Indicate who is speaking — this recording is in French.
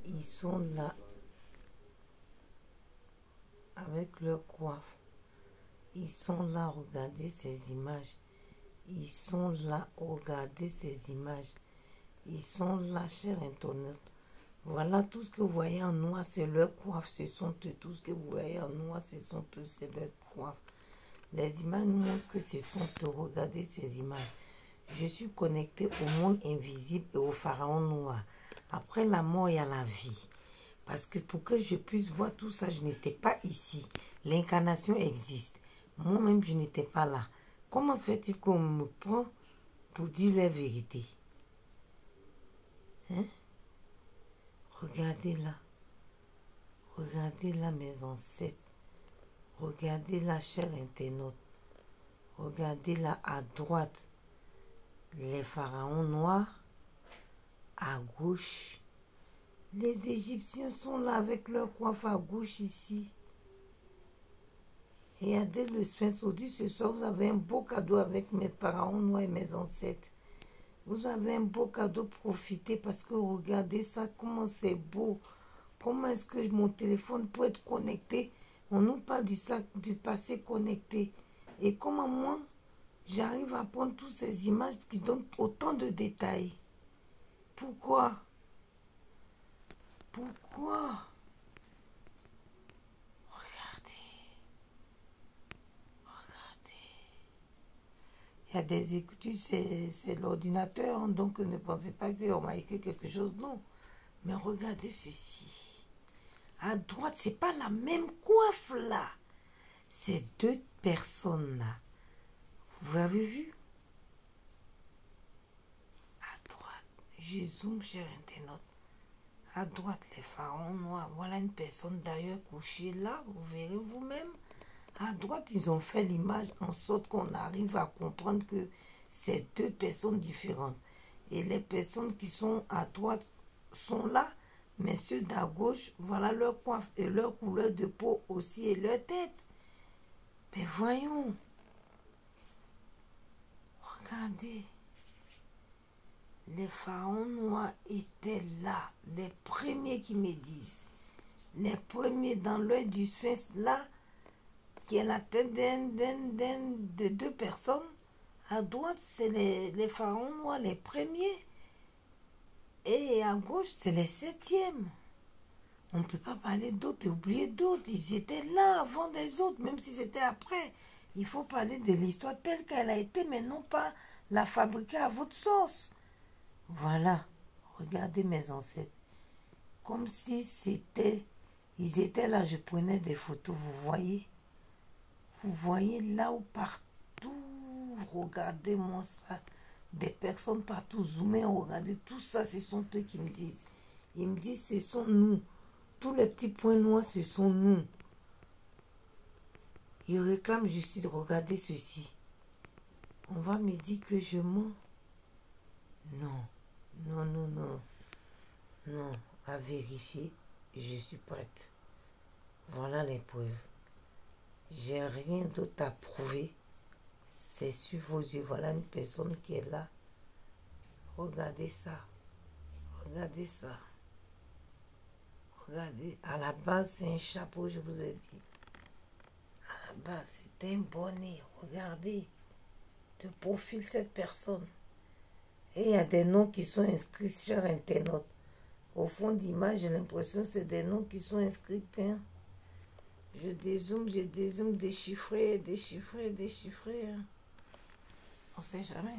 Speaker 1: Ils sont là avec leur coiffe. Ils sont là, regardez ces images. Ils sont là, regardez ces images. Ils sont là, chers internautes. Voilà, tout ce que vous voyez en noir, c'est leur coiffe. Ce sont eux. Tout ce que vous voyez en noir, ce sont eux, c'est leur coiffe. Les images nous montrent que ce sont eux. Regardez ces images. Je suis connecté au monde invisible et au pharaon noir. Après la mort, il y a la vie. Parce que pour que je puisse voir tout ça, je n'étais pas ici. L'incarnation existe. Moi-même, je n'étais pas là. Comment fait-il qu'on me prend pour dire la vérité? Hein? Regardez là. Regardez là mes ancêtres. Regardez là, chers internautes. Regardez là à droite. Les pharaons noirs. À gauche. Les Égyptiens sont là avec leur coiffe à gauche ici. Regardez le Sphinx dit ce soir, vous avez un beau cadeau avec mes pharaons noirs et mes ancêtres. Vous avez un beau cadeau, profitez parce que regardez ça, comment c'est beau. Comment est-ce que mon téléphone peut être connecté? On nous parle du passé connecté. Et comment moi, j'arrive à prendre toutes ces images qui donnent autant de détails. Pourquoi? Pourquoi? Regardez. Regardez. Il y a des écouteurs, c'est l'ordinateur, hein, donc ne pensez pas qu'on m'a écrit quelque chose, non. Mais regardez ceci. À droite, c'est pas la même coiffe là. C'est deux personnes là. Vous avez vu? À droite, je zoome, cher internaute. À droite, les pharaons noirs. Voilà une personne d'ailleurs couchée là. Vous verrez vous-même. À droite, ils ont fait l'image en sorte qu'on arrive à comprendre que c'est deux personnes différentes. Et les personnes qui sont à droite sont là. Mais ceux d'à gauche, voilà leur coiffe et leur couleur de peau aussi et leur tête. Mais voyons. Regardez. Les pharaons noirs étaient là, les premiers qui me disent, les premiers dans l'œil du Sphinx là, qui est la tête de deux personnes. À droite, c'est les pharaons noirs, les premiers, et à gauche, c'est les septièmes. On ne peut pas parler d'autres et oublier d'autres. Ils étaient là avant des autres, même si c'était après. Il faut parler de l'histoire telle qu'elle a été, mais non pas la fabriquer à votre sauce. Voilà, regardez mes ancêtres. Comme si c'était, ils étaient là, je prenais des photos, vous voyez? Vous voyez là où partout, regardez-moi ça. Des personnes partout, zoomez, regardez, tout ça, ce sont eux qui me disent. Ils me disent, ce sont nous. Tous les petits points noirs, ce sont nous. Ils réclament justice, regardez ceci. On va me dire que je mens. Non, non, non, non, non, à vérifier, je suis prête. Voilà les preuves. J'ai rien d'autre à prouver. C'est sur vos yeux. Voilà une personne qui est là. Regardez ça. Regardez ça. Regardez, à la base, c'est un chapeau, je vous ai dit. À la base, c'est un bonnet. Regardez. De profil, cette personne. Et il y a des noms qui sont inscrits sur internautes. Au fond d'image, j'ai l'impression que c'est des noms qui sont inscrits. Hein. Je dézoome, déchiffré, déchiffré, déchiffré. Hein. On ne sait jamais.